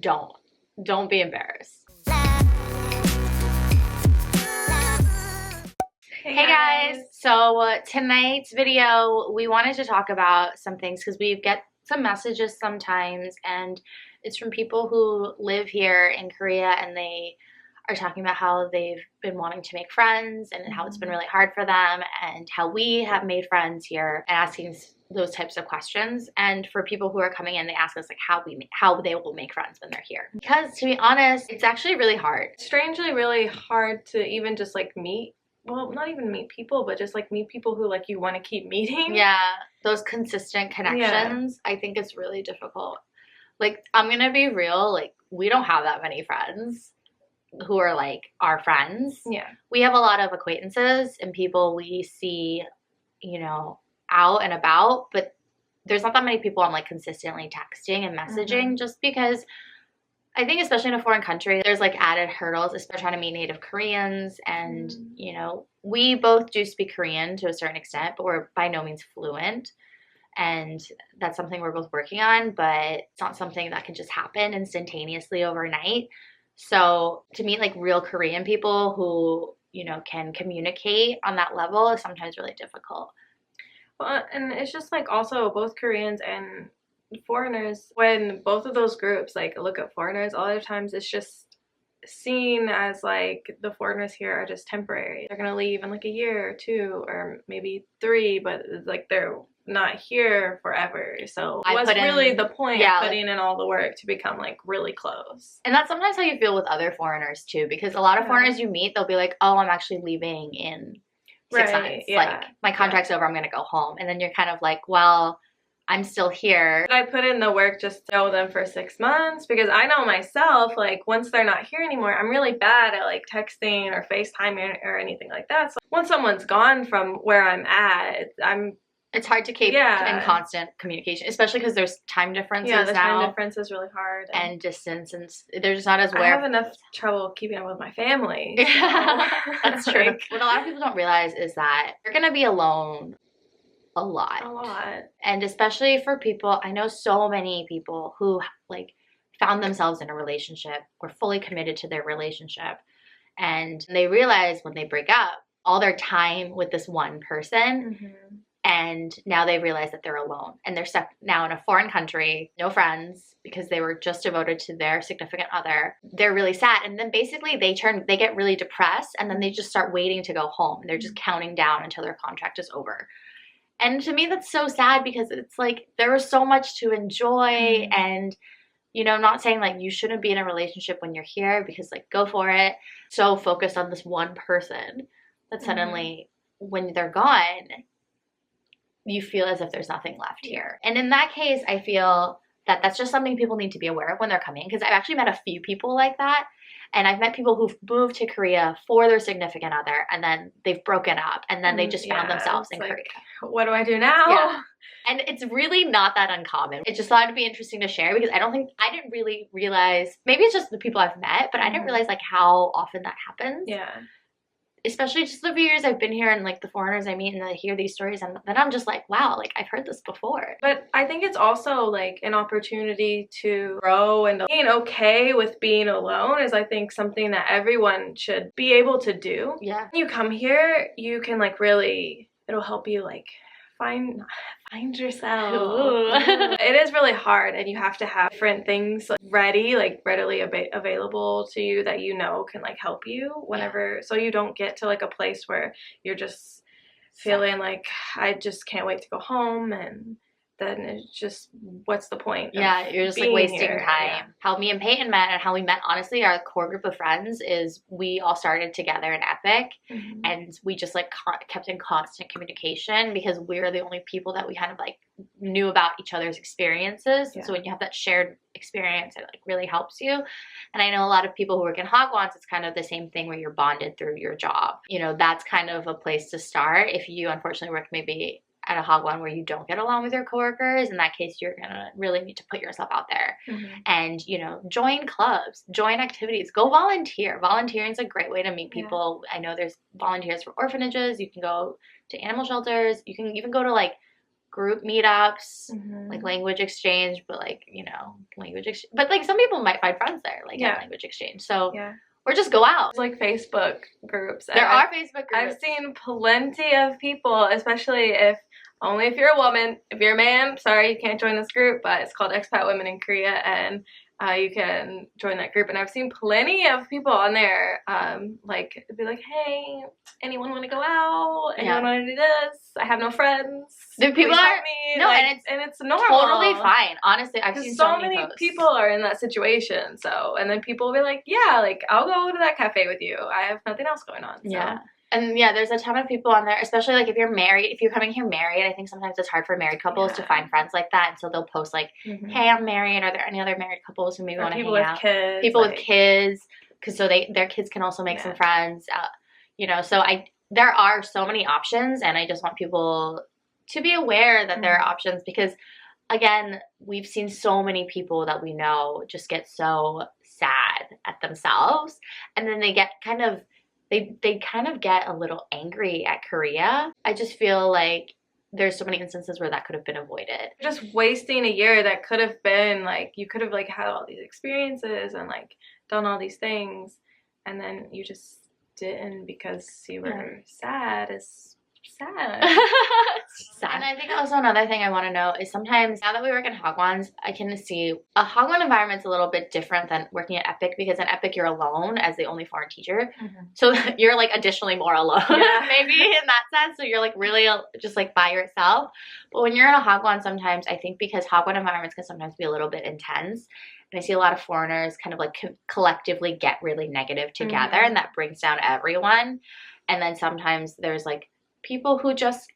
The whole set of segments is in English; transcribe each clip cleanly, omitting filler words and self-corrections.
don't be embarrassed. Hey guys, so tonight's video, we wanted to talk about some things because we get some messages sometimes, and it's from people who live here in Korea, and they are talking about how they've been wanting to make friends and how it's been really hard for them, and how we have made friends here, and asking those types of questions. And for people who are coming in, they ask us like how they will make friends when they're here. Because to be honest, it's actually really hard. Strangely really hard to even just like meet. Well, not even meet people, but just like meet people who like you want to keep meeting. Yeah, those consistent connections. Yeah. I think it's really difficult. Like, I'm gonna be real, like, we don't have that many friends who are like our friends. Yeah. We have a lot of acquaintances and people we see, you know, out and about, but there's not that many people I'm like consistently texting and messaging, just because I think especially in a foreign country, there's like added hurdles, especially trying to meet native Koreans. And, you know, we both do speak Korean to a certain extent, but we're by no means fluent. And that's something we're both working on, but it's not something that can just happen instantaneously overnight. So to meet like real Korean people who, you know, can communicate on that level is sometimes really difficult. Well, and it's just like also both Koreans and foreigners, when both of those groups like look at foreigners, a lot of times it's just seen as like the foreigners here are just temporary. They're gonna leave in like a year or 2 or maybe 3, but like they're not here forever. So what's really the point of putting in all the work to become like really close? And that's sometimes how you feel with other foreigners too, because a lot of foreigners you meet, they'll be like, oh, I'm actually leaving in 6 months. Like, my contract's over, I'm gonna go home. And then you're kind of like, well, I'm still here. I put in the work just to know them for 6 months, because I know myself, like once they're not here anymore, I'm really bad at like texting or FaceTiming or anything like that. So once someone's gone from where I'm at, it's hard to keep in constant communication, especially because there's time differences now. Yeah, the time difference is really hard. And distance, and they're just not as I have enough trouble keeping up with my family. So. That's true. What a lot of people don't realize is that you're going to be alone a lot. And especially for people, I know so many people who like found themselves in a relationship, were fully committed to their relationship, and they realize when they break up, all their time with this one person, and now they realize that they're alone, and they're stuck now in a foreign country, no friends, because they were just devoted to their significant other. They're really sad, and then basically they get really depressed, and then they just start waiting to go home. They're just counting down until their contract is over. And to me, that's so sad, because it's like there was so much to enjoy. And, you know, I'm not saying like you shouldn't be in a relationship when you're here, because like go for it. So focused on this one person that suddenly when they're gone, you feel as if there's nothing left here. And in that case, I feel that that's just something people need to be aware of when they're coming, because I've actually met a few people like that. And I've met people who've moved to Korea for their significant other, and then they've broken up, and then they just found themselves in Korea. What do I do now? Yeah. And it's really not that uncommon. It just thought it'd be interesting to share, because I didn't really realize, maybe it's just the people I've met, but I didn't realize like how often that happens. Yeah. Especially just the few years I've been here, and like the foreigners I meet, and I hear these stories, and then I'm just like, wow, like I've heard this before. But I think it's also like an opportunity to grow, and being okay with being alone is, I think, something that everyone should be able to do. Yeah. When you come here, you can like really, it'll help you like find yourself. It is really hard, and you have to have different things like readily available to you that you know can like help you whenever, so you don't get to like a place where you're just feeling like I just can't wait to go home, and then it's just, what's the point? You're just like wasting time. Yeah. How me and Payton met, and how we met, honestly, our core group of friends, is we all started together in Epic, and we just like kept in constant communication, because we're the only people that we kind of like knew about each other's experiences. So when you have that shared experience, it like really helps you. And I know a lot of people who work in Hagwons, it's kind of the same thing where you're bonded through your job. You know, that's kind of a place to start. If you unfortunately work maybe at a Hagwon where you don't get along with your coworkers, in that case, you're gonna really need to put yourself out there and, you know, join clubs, join activities, go volunteer. Volunteering is a great way to meet people. I know there's volunteers for orphanages. You can go to animal shelters. You can even go to like group meetups, like language exchange, but like, you know, but like some people might find friends there, like at language exchange. So or just go out. It's like Facebook groups. There are Facebook groups. I've seen plenty of people, especially only if you're a woman. If you're a man, sorry, you can't join this group, but it's called Expat Women in Korea, and you can join that group. And I've seen plenty of people on there, like, be like, hey, anyone want to go out? Anyone want to do this? I have no friends. The people are me. No, like, and it's normal. Totally fine. Honestly, I've seen so many people are in that situation. So, and then people will be like, yeah, like, I'll go to that cafe with you. I have nothing else going on. So. Yeah. And yeah, there's a ton of people on there, especially like if you're married, if you're coming here married, I think sometimes it's hard for married couples to find friends like that. And so they'll post like, hey, I'm married. Are there any other married couples who maybe want to hang out? People with kids. Because so their kids can also make some friends. You know, so there are so many options, and I just want people to be aware that there are options, because again, we've seen so many people that we know just get so sad at themselves, and then they get kind of get a little angry at Korea. I just feel like there's so many instances where that could have been avoided. Just wasting a year that could have been like, you could have like had all these experiences and like done all these things, and then you just didn't because you were sad. It's sad. Sad. And I think also another thing I want to know is sometimes now that we work in Hagwons, I can see a Hagwon environment's a little bit different than working at Epic, because in Epic you're alone as the only foreign teacher. So you're like additionally more alone maybe in that sense. So you're like really just like by yourself. But when you're in a Hagwon, sometimes I think because Hagwon environments can sometimes be a little bit intense, and I see a lot of foreigners kind of like collectively get really negative together, and that brings down everyone. And then sometimes there's like people who just,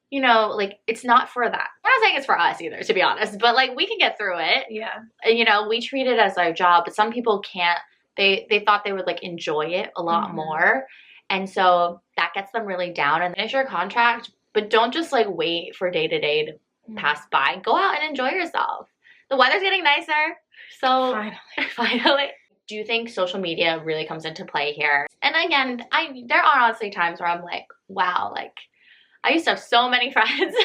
you know, like, it's not for that. I'm not saying it's for us either, to be honest, but like we can get through it. Yeah. You know, we treat it as our job, but some people can't. They thought they would like enjoy it a lot more. And so that gets them really down. And finish your contract, but don't just like wait for day to day to pass by. Go out and enjoy yourself. The weather's getting nicer. So finally. Do you think social media really comes into play here? And again, there are honestly times where I'm like, wow, like I used to have so many friends.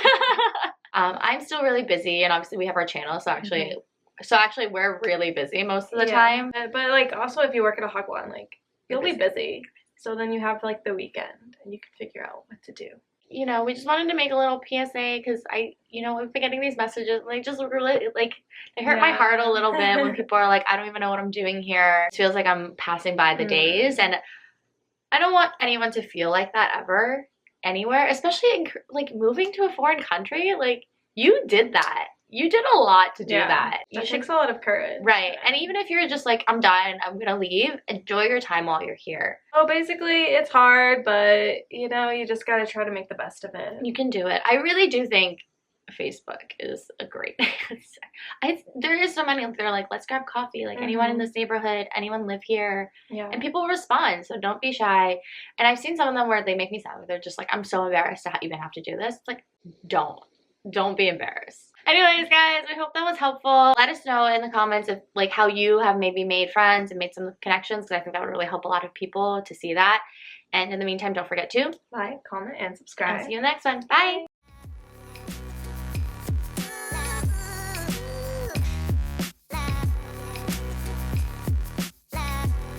I'm still really busy, and obviously we have our channel, so actually we're really busy most of the time. But like also if you work at a Hagwon, like you'll be busy. So then you have like the weekend and you can figure out what to do. You know, we just wanted to make a little PSA because we've been getting these messages, like, just really, like, they hurt my heart a little bit when people are like, I don't even know what I'm doing here. It feels like I'm passing by the days, and I don't want anyone to feel like that ever, anywhere, especially in, like, moving to a foreign country. Like, you did that. You did a lot to do that. It takes a lot of courage. Right. And even if you're just like, I'm done, I'm going to leave, enjoy your time while you're here. Oh, basically, it's hard, but, you know, you just got to try to make the best of it. You can do it. I really do think Facebook is a great there is so many that are like, let's grab coffee. Like, anyone in this neighborhood, anyone live here. Yeah. And people respond, so don't be shy. And I've seen some of them where they make me sad. They're just like, I'm so embarrassed to even have to do this. It's like, don't be embarrassed. Anyways, guys, I hope that was helpful. Let us know in the comments if, like, how you have maybe made friends and made some connections, because I think that would really help a lot of people to see that. And in the meantime, don't forget to like, comment, and subscribe. I'll see you in the next one. Bye.